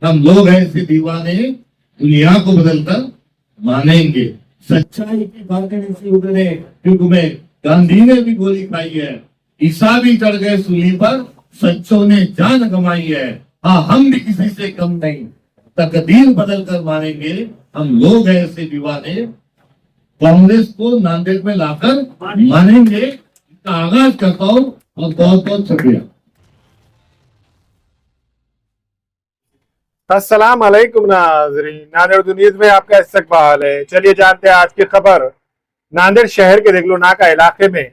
हम लोग ऐसे दीवाने दुनिया को बदलकर मानेंगे। सच्चाई की बातें से उतरे युग में गांधी ने भी गोली खाई है, ईसा भी चढ़ गए सूली पर, सच्चों ने जान गंवाई है। हाँ, हम भी किसी से कम नहीं, तकदीर बदल कर मानेंगे। हम लोग ऐसे दीवाने कांग्रेस को नांदेड़ में लाकर मानेंगे। इसका आगाज करता हूँ और बहुत बहुत शुक्रिया। अस्सलाम अलैकुम नाज़रीन, नांदेड़ न्यूज़ में आपका इस्तकबाल है। चलिए जानते हैं आज की खबर। नांदेड़ शहर के देगलू नाका इलाके में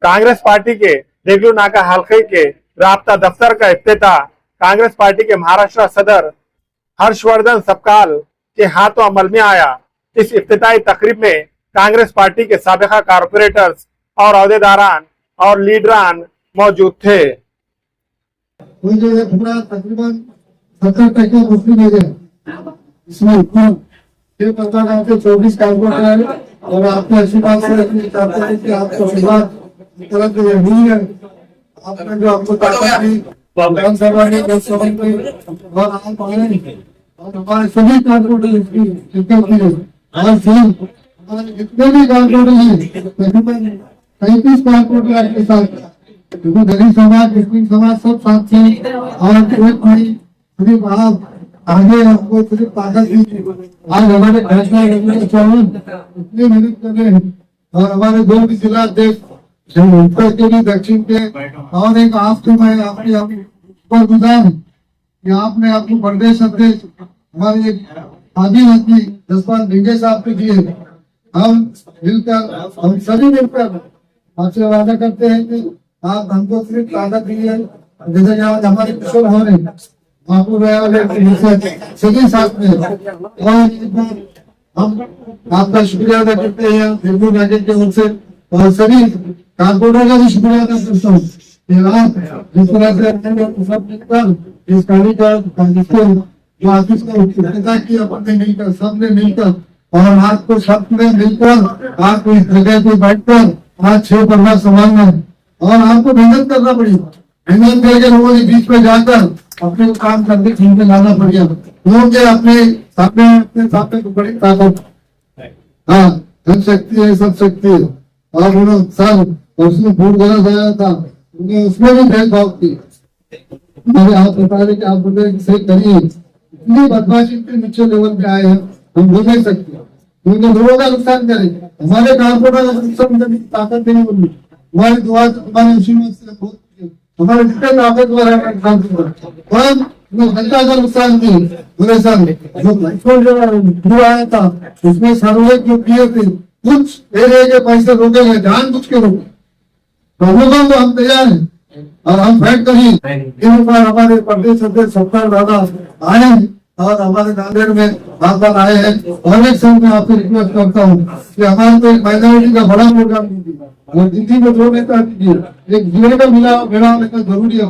कांग्रेस पार्टी के देगलू नाका हल्के के राब्ता दफ्तर का इफ्तिताह कांग्रेस पार्टी के महाराष्ट्र सदर हर्षवर्धन सपकाल के हाथों अमल में आया। इस इफ्तिताही तकरीब में कांग्रेस पार्टी के साबिका कारपोरेटर्स और अहदेदारान और लीडरान मौजूद थे। तकरीबन 70% मुस्लिम एरिया, इसमें 24 कारपोरेटर और आपने अच्छी बात से रखनी चाहते हैं कि आपको शुरुआत तरह से यही है। आपने जो आपको ताकत दी विधानसभा में, लोकसभा में और आप आए और हमारे सभी कारपोरेटर इसकी शिरकत की है। आज से हमारे जितने भी कारपोरेटर हैं तकरीबन 35 कारपोरेटर आपके साथ, क्योंकि दलित समाज, मुस्लिम समाज सब साथ थे और एक भाई सिर्फ आप आगे आपको सिर्फ ताकत दी। आज हमारे फैसला करने के चौवन इतनी मेहनत कर रहे हैं और हमारे दो भी जिला अध्यक्ष उत्तर के भी दक्षिण के और एक आपके मैं आपने ऊपर गुजार कि आपने आपको प्रदेश अध्यक्ष हमारे आदिवासी जसपाल भिंगे साहब ने दिए। हम मिलकर, हम सभी मिलकर आपसे वादा करते हैं कि आप हमको सिर्फ ताकत दी है, जैसे आज हमारे किशोर हो रहे सभी साथ में, और हम आपका शुक्रिया अदा करते हैं दिल्ली यूनाइटेड के ओर से और सभी कारपोरेटर का भी शुक्रिया अदा करता हूँ कि आप जिस तरह से सब मिलकर इस गाड़ी का जो ऑफिस का इफ्तिताह किया अपने मिलकर, सबने मिलकर और आपको सबने मिलकर आपको इस जगह पे बैठकर आज 6 परिवार संभालना है और आपको मेहनत करना पड़ेगा। मेहनत करके लोगों के बीच में जाकर अपने को काम करने ठीक में लाना पड़ेगा। लोग अपने सामने को बड़ी ताकत, हाँ धन शक्ति है, सब शक्ति है। और उन्होंने सर उसमें फूट गलत आया था, उन्हें उसमें भी भेदभाव किया। मैंने आप बता रहे कि आप बोले सही करिए, इतनी बदमाशी के नीचे लेवल पे आए हैं, हम बोल नहीं सकते क्योंकि लोगों का नुकसान करें। हमारे कारपोरेटर ताकत नहीं बोली, हमारी दुआ हमारे उसी में बहुत हमारे जितने ताकतवर है जनता का नुकसान नहीं। मेरे साथ जो आया था उसमें सर्वे जो किए थे कुछ एरिया के पैसे रोके गए, जान बुझ के रोके, प्रमुखों को हम तैयार हैं और हम फाइट करिए। इन बार हमारे प्रदेश अध्यक्ष सत्तार दादा आए और हमारे नांदेड़ में बार आए हैं और एक संघ में आपसे रिक्वेस्ट करता हूँ कि हमारे तो एक माइनॉरिटी का बड़ा प्रोग्राम दीजिए और दिल्ली में जो नेता दीजिए, एक जिले का मिलाव लेना जरूरी है।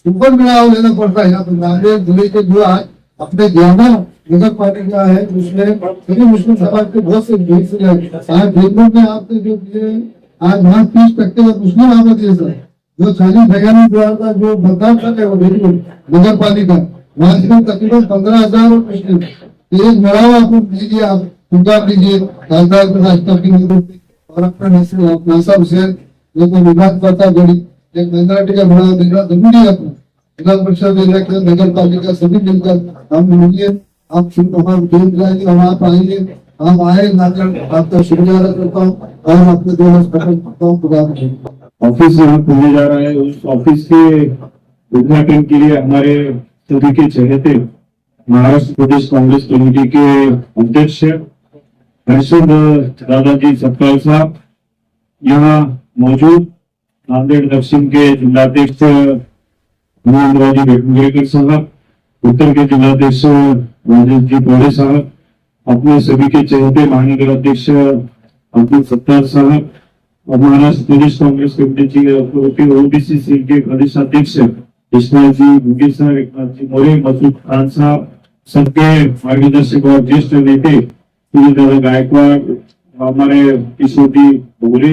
ऊपर मिलाव लेना पड़ता है यहाँ पे नांदेड़ जिले के जो आज अपने ज्ञाना नगर पालिका है उसमें सभी मुस्लिम समाज के बहुत से आज जयपुर में आपने जो दिए आज वहाँ 30% मुस्लिम आबादी है सर, जो 40 का जो मतदान कर रहे वो नगर पालिका वहाँ तकरीबन 15,000 मुस्लिम। एक मिलाव आप लीजिए, आप सुधार लीजिए और अपना नासा हुसैन जो विभाग करता बड़ी एक माइनॉरिटी का बढ़ावा देना जरूरी है। अपना जिला परिषद इलेक्शन नगर पालिका सभी मिलकर हम मिलिए, आप जाएंगे और आप आएंगे, हम आए नाकर आपका शुक्रिया अदा करता हूँ और अपने दोनों ऑफिस यहाँ खुलने जा रहा है। उस ऑफिस के उद्घाटन के लिए हमारे सभी के चहेते महाराष्ट्र प्रदेश कांग्रेस कमेटी के अध्यक्ष हर्षद दादाजी सपकाल साहब यहाँ मौजूद, नांदेड़ दक्षिण के जिलाध्यक्ष राजी बेटुंगेकर साहब, उत्तर के जिलाध्यक्ष राजेश जी पौड़े साहब, अपने सभी के चहेते महानगर अध्यक्ष अब्दुल सत्तार साहब और महाराष्ट्र प्रदेश कांग्रेस कमेटी के ओबीसी सेल के प्रदेश अध्यक्ष इस्माइल जी मुगीर साहब, एकनाथ जी मोरे, मसूद खान साहब, सबके मार्गदर्शक और ज्येष्ठ नेते दादा गायकवाड़, हमारे किशोरी बोगरे,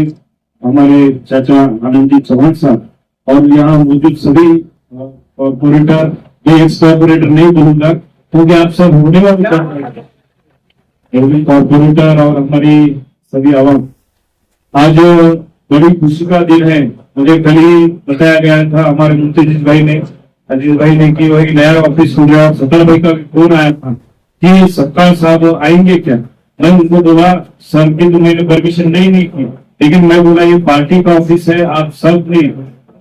हमारे चाचा आनंद जी चौहान साहब और यहाँ मौजूद सभी कॉर्पोरेटर, ये एक्स कॉर्पोरेटर नहीं बोलूंगा, क्योंकि आप सब होने वाले कॉर्पोरेटर और हमारी सभी आवाम, आज बड़ी खुशी का दिन है। मुझे कल ही बताया गया था हमारे मुंतजिज भाई ने, अजीज भाई ने, कि वही नया ऑफिस खुल गया। सत्तार भाई का फोन आया था कि सत्तार साहब आएंगे क्या। मैं उनको बोला सर की तो मैंने परमिशन नहीं की, लेकिन मैं बोला ये पार्टी का ऑफिस है, आप सब ने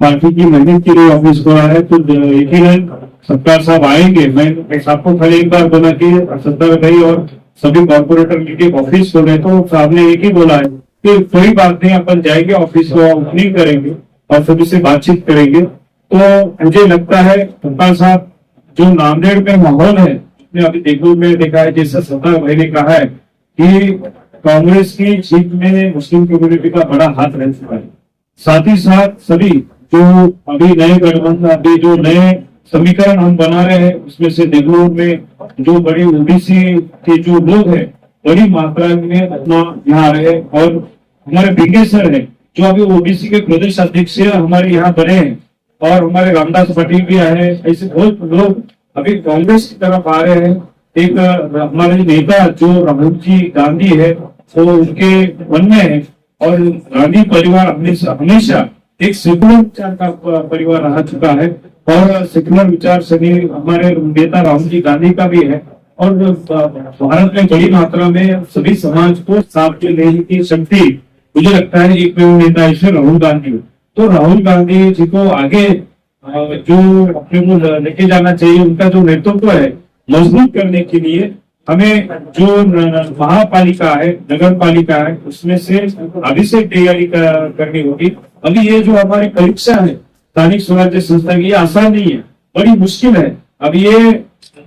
पार्टी की मेहनत के लिए ऑफिस खोला है, तो यकीनन सत्तार साहब आएंगे। मैं सबको खाली एक बार बोला कि सत्तार भाई और सभी कॉर्पोरेटर मिलकर ऑफिस खोले, तो साहब ने एक ही बोला है कि कोई बात नहीं, अपन जाएंगे ऑफिस को ओपनिंग करेंगे और सभी से बातचीत करेंगे। तो मुझे लगता है सत्तार साहब, जो नांदेड़ में माहौल है, अभी देगलूर में देखा है, जैसा सत्तार भाई ने कहा है कि कांग्रेस की जीत में मुस्लिम कम्युनिटी का बड़ा हाथ रह चुका है। साथ ही साथ सभी जो अभी नए गठबंधन, अभी जो नए समीकरण हम बना रहे हैं, उसमें से देगलूर में जो बड़ी ओबीसी के जो लोग हैं बड़ी मात्रा में अपना यहाँ आ रहे हैं, और हमारे बीके सर है जो अभी ओबीसी के प्रदेश अध्यक्ष हमारे यहाँ बने हैं, और हमारे रामदास पाटिल भी आए हैं। ऐसे बहुत लोग अभी कांग्रेस की तरफ आ रहे हैं। एक हमारे नेता जो राहुल जी गांधी है वो उनके मन में है, और गांधी परिवार हमेशा एक सेकुलर विचार का परिवार रह चुका है, और सेकुलर विचार सभी हमारे नेता राहुल जी गांधी का भी है। और भारत में बड़ी मात्रा में सभी समाज को साथ लेने की शक्ति मुझे लगता है एक नेता ऐसे राहुल गांधी। तो राहुल गांधी जी को आगे जो अपने को लेके जाना चाहिए, उनका जो नेतृत्व है मजबूत करने के लिए हमें जो महापालिका है, नगर पालिका है, उसमें से अभी से तैयारी करनी होगी। अभी ये जो हमारी परीक्षा है स्थानिक स्वराज्य संस्था की, ये आसान नहीं है, बड़ी मुश्किल है। अब ये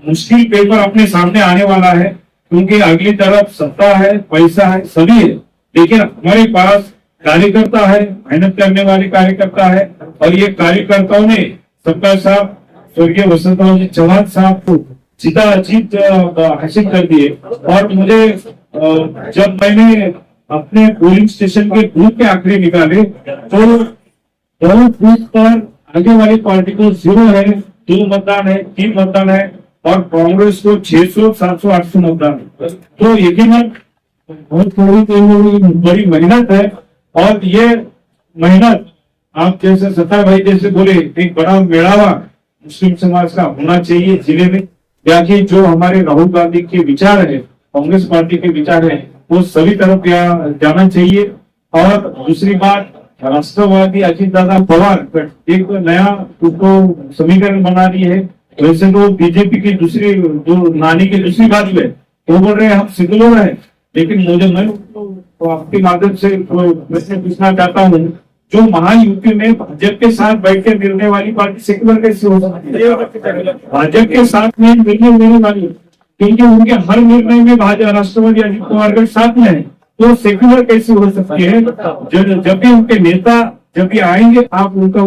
मुश्किल पेपर अपने सामने आने वाला है, क्योंकि अगली तरफ सत्ता है, पैसा है, सभी है, लेकिन हमारे पास कार्यकर्ता है, मेहनत करने वाले कार्यकर्ता है। और ये कार्यकर्ताओं ने सत्ता साहब स्वर्गीय वसंतराव जी चौहान साहब को जीत हासिल कर दिए। और मुझे जब मैंने अपने पोलिंग स्टेशन के बूथ के आंकड़े निकाले तो दोनों बूथ पर आगे वाली पार्टी को 0 है, 2 मतदान है, 3 मतदान है, और कांग्रेस को 600, 700, 800 मतदान है। तो यकीनन बहुत बड़ी मेहनत है, और ये मेहनत आप जैसे सत्ता भाई जैसे बोले एक बड़ा मेड़ावा मुस्लिम समाज का होना चाहिए जिले में, ताकि जो हमारे राहुल गांधी के विचार है, कांग्रेस पार्टी के विचार है, वो सभी तरफ जाना चाहिए। और दूसरी बात, राष्ट्रवादी अजीत दादा पवार एक नया उसको समीकरण बना दी है। वैसे तो बीजेपी की दूसरी जो नानी की दूसरी बात है, वो बोल रहे हैं हम सेकुलर है, लेकिन मैं तो आपके माध्यम से पूछना चाहता हूँ, जो महायुति में भाजपा के साथ बैठ के मिलने वाली पार्टी सेकुलर कैसे हो सकती है? भाजपा के साथ में मिलने वाली, क्योंकि उनके हर निर्णय में भाजपा राष्ट्रवादी अजीत पवार के साथ में है, तो सेकुलर कैसे हो सकती है? जब भी उनके नेता जब भी आएंगे, आप उनका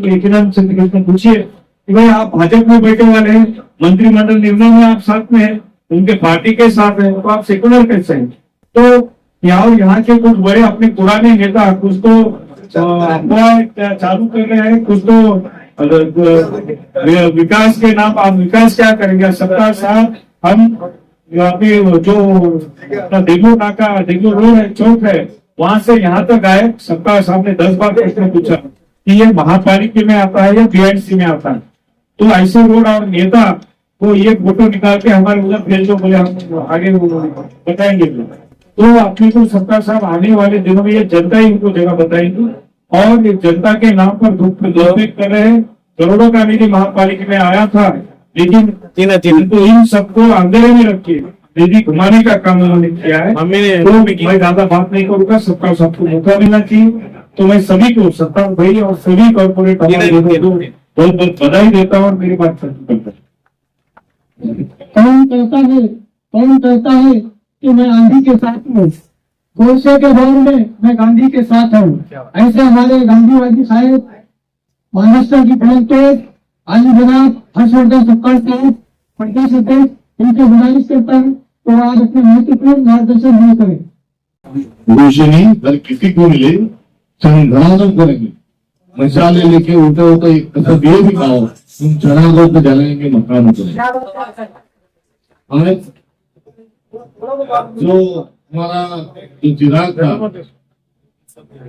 यकीनन से पूछिए कि भाई आप भाजपा में बैठे वाले हैं, मंत्रिमंडल निर्णय में आप साथ में है, उनके पार्टी के साथ है, तो आप सेकुलर कैसे हैं? तो यहाँ के कुछ बड़े अपने पुराने नेता कुछ तो अफवाह चालू कर रहे हैं, कुछ तो विकास के नाम, आप विकास क्या करेंगे? सत्ता साहब हम यहाँ पे जो देगलूर नाका, देगलूर रोड है, चौक है, वहां से यहाँ तक आए, सत्ता साहब ने 10 बार प्रश्न पूछा कि ये महापालिका में आता है या बीआईसी में आता है। तो ऐसे रोड और नेता को ये फोटो निकाल के हमारे उधर भेज दो, बोले हम आगे बताएंगे। तो अपने को सत्ता साहब आने वाले दिनों में ये जनता ही उनको जगह बताएंगी, और ये जनता के नाम पर दुरुपयोग कर रहे हैं। करोड़ों का निधि महापालिका में आया था, लेकिन तो इन सबको अंधेरे में रखिए, निधि घुमाने का काम उन्होंने किया है। तो मैं ज्यादा बात नहीं करूंगा, सबको मौका मिलना चाहिए। तो मैं सभी को, सत्ता भाई और सभी कॉर्पोरेट बहुत बहुत बधाई देता हूँ, और मेरी बात करता हूँ। कौन कहता है कि मैं आंधी के साथ हूँ, गोडसे के दौर में मैं गांधी के साथ हूँ। ऐसे हमारे गांधीवादी साहेब महाराष्ट्र की कलेक्टर आली जनाब हर्षवर्धन सत्तार साहब प्रदेश अध्यक्ष, इनसे गुजारिश करता है तो आज अपने महत्वपूर्ण मार्गदर्शन नहीं करें। रोशनी अगर किसी को मिले संग्राम करेंगे, मसाले लेके उठे हो तो एक ये भी कहो तुम चना को जलाएंगे मकान को। आज जो हमारा जो चिराग था,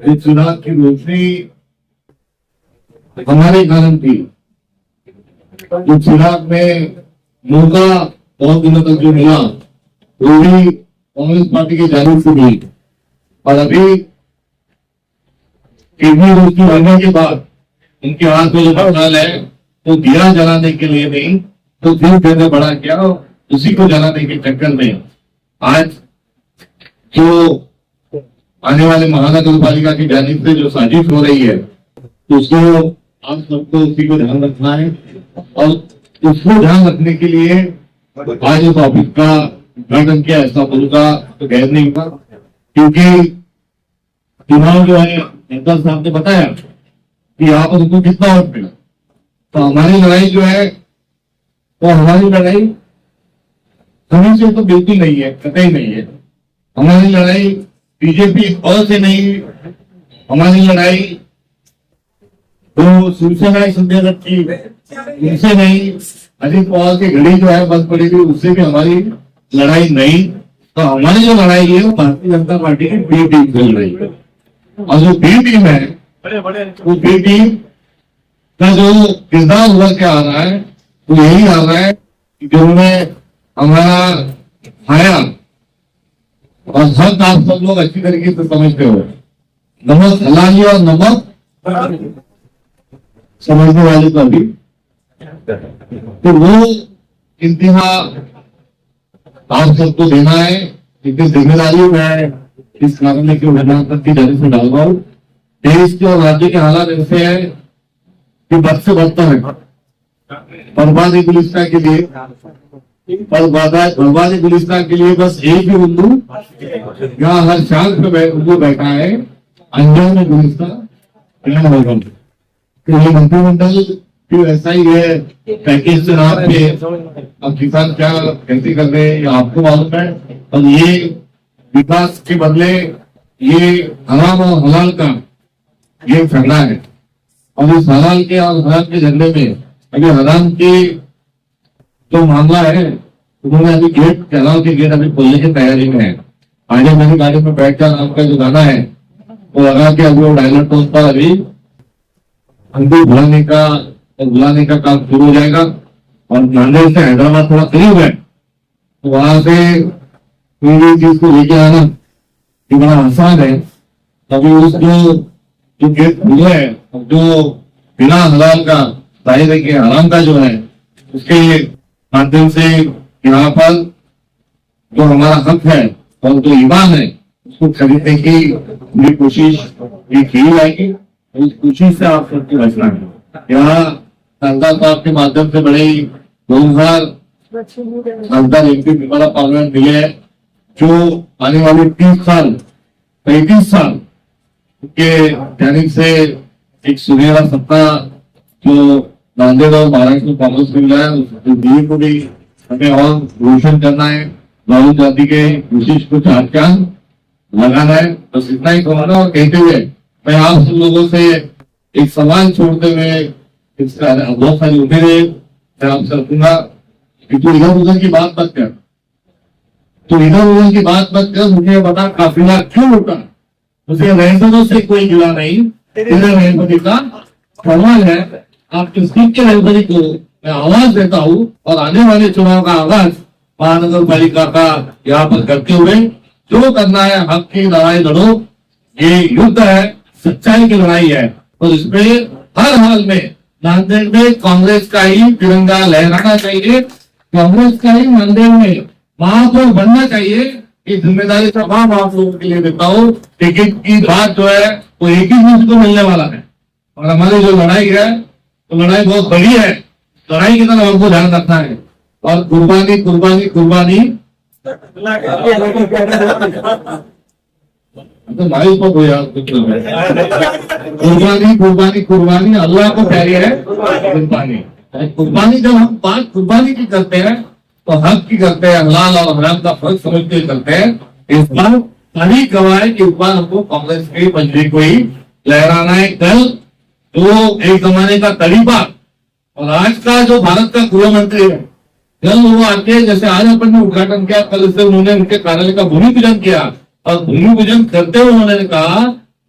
जो चिराग की रोशनी हमारे कारण थी, जो चिराग में मौका बहुत दिनों तक जो मिला वो भी कांग्रेस पार्टी की जानिब से मिली। और अभी किडनी रोशनी होने के बाद उनके हाथ में जो मसाल है तो दिया जलाने के लिए नहीं, तो दिल देने बड़ा क्या उसी को जलाने के चक्कर में आज जो आने वाले महानगर पालिका की जानिब से जो साजिश हो रही है उसको आप सबको उसी को ध्यान रखना है। और उसको ध्यान रखने के लिए आज इस ऑफिस का उद्घाटन किया, ऐसा बोलूंगा तो गैर नहीं हुआ, क्योंकि चुनाव जो है नेता साहब ने बताया कि यहाँ पर उनको कितना वोट मिला। तो हमारी लड़ाई जो है वो हमारी लड़ाई कहीं से तो बिल्कुल नहीं है, कतई नहीं है। हमारी लड़ाई बीजेपी और से नहीं, हमारी लड़ाई तो शिवसेना संजय दत्त की उनसे नहीं, अजित पवार की घड़ी जो है बंद पड़ी थी उससे भी हमारी लड़ाई नहीं। तो हमारी जो लड़ाई है वो भारतीय जनता पार्टी की बी टीम चल रही है। और जो बी टीम है वो बी टीम का जो किरदार हुआ क्या आ रहा है वो यही आ रहा है कि जिन्होंने हमारा खाया और हर काम सब लोग अच्छी तरीके से समझते हो, नमक हलाली और नमक समझने वाले तो अभी तो वो इंतहा आप सबको देना है। इतनी जिम्मेदारी मैं इस कारण में क्यों प्रधानमंत्री की जारी से डाल रहा हूँ। देश के और राज्य के हालात ऐसे हैं कि बद से बढ़ता है। बर्बादी गुलिस्तान के लिए बर्बादी गुलिस्तान के लिए बस एक ही उल्लू यहाँ हर शाख पे उल्लू बैठा है, अंजाम गुलिस्तान होगा। तो ये मंत्रिमंडल भी ऐसा ही है, पैकेज से नाम पे अब किसान क्या कैसे कर रहे हैं ये आपको मालूम है। और ये विकास के बदले ये हराम और हलाल का ये झगड़ा है। और इस हलाल के और हराम के झगड़े में अभी हराम की जो मामला है उन्होंने अभी गेट चलाओ के गेट अभी खोलने की तैयारी में है। आज मेरी गाड़ी में बैठ कर नाम का जो गाना है वो लगा के अभी वो डायलर टोन पर अभी अंदर बुलाने का काम शुरू हो जाएगा। और नांदेड़ से हैदराबाद थोड़ा करीब है तो वहां से कोई भी चीज को लेके आना ये बड़ा आसान है। तभी उसको जो गेट खुले है जो बिना हलाल का जाहिर है कि हराम का जो है उसके माध्यम से यहाँ पर जो हमारा हक है और जो ईमान है उसको खरीदने की पूरी कोशिश ये की जाएगी। उस कोशिश से आप सबको बचना है। यहाँ सरदार साहब के माध्यम से बड़े 2000 सरदार एमपी मेंबर ऑफ पार्लियामेंट मिले हैं जो आने वाले 35 साल के जानिब से एक सुनहरा सपना जो नांदेड़ और महाराष्ट्र में कांग्रेस मिल रहा है उस को भी हमें और रोशन करना है। राहुल गांधी के कोशिश को चार चांद लगाना है। बस इतना ही कहूंगा। और कहते हुए मैं आप सब लोगों से एक सवाल छोड़ते हुए इसका बहुत सारी उम्मीदें मैं आपसे रखूंगा कि तू इधर उधर की बात मत कर, तो इधर उधर की बात मत कर, मुझे बता काफिला क्यों रुका। मुझे रहमतों से कोई गिला नहीं, तेरे रहमती का सवाल है। आप किसकी के रहमती को मैं आवाज देता हूँ और आने वाले चुनाव का आगाज महानगर पालिका का यहाँ पर करते हुए जो करना है हक की लड़ाई लड़ो। ये युद्ध है, सच्चाई की लड़ाई है और इसमें हर हाल में नांदेड़ में कांग्रेस का ही तिरंगा लहराना चाहिए, कांग्रेस का ही नांदेड़ में महापौर बनना चाहिए। ये जिम्मेदारी तमाम आप लोगों के लिए देता हूँ। टिकट की बात जो है वो एक ही चीज को मिलने वाला है और हमारी जो लड़ाई है तो लड़ाई बहुत बड़ी है। लड़ाई की तरफ हमको ध्यान रखना है और कुर्बानी कुर्बानी कुर्बानी तो भाई को हो यार कुर्बानी कुर्बानी कुर्बानी अल्लाह को प्यारी है कुर्बानी। कुर्बानी जब हम बात कुर्बानी की करते हैं तो हक की करते हैं, हलाल और हराम का फर्क समझते करते हैं। इस बार सारी गवाह कि इस बार हमको कांग्रेस की मंजरी को ही लहराना है। कल जो एक जमाने का तरीका और आज का जो भारत का गृह मंत्री है, कल वो आके जैसे आज अपन ने उद्घाटन किया, कल से उन्होंने उनके कार्यालय का भूमि पूजन किया और भूमि पूजन करते हुए उन्होंने कहा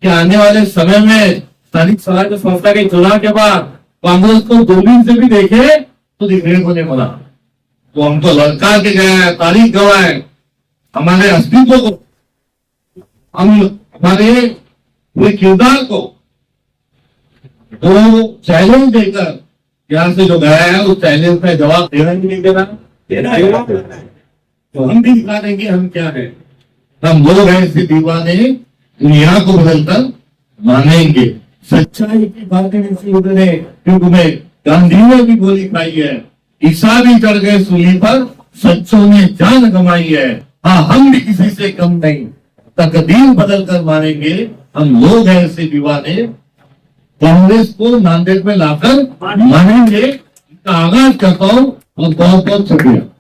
कि आने वाले समय में स्थानिक स्वराज्य संस्था के चुनाव के बाद कांग्रेस को दूरबीन से भी देखे तो दिखने को नहीं मिला। तो हमको लड़का के गए, तारीख गवाए, हमारे अस्तित्व को, हम हमारे पूरे किरदार को तो चैलेंज देकर यहाँ से जो गया है उस चैलेंज का जवाब देना ही नहीं देना, तो हम भी दिखा देंगे हम क्या है। हम लोग हैं इसी दीवाने, दुनिया को बदलकर मानेंगे। सच्चाई की बातें इसी उतरे युग में गांधी ने भी गोली खाई है, ईसा भी चढ़ गए सूली पर, सच्चों ने जान गंवाई है। हाँ, हम भी किसी से कम नहीं, तकदीर बदल कर मानेंगे। हम लोग हैं ऐसे दीवाने, कांग्रेस को नांदेड़ में लाकर मानेंगे। इसका आगाज करता हूँ और बहुत बहुत शुक्रिया।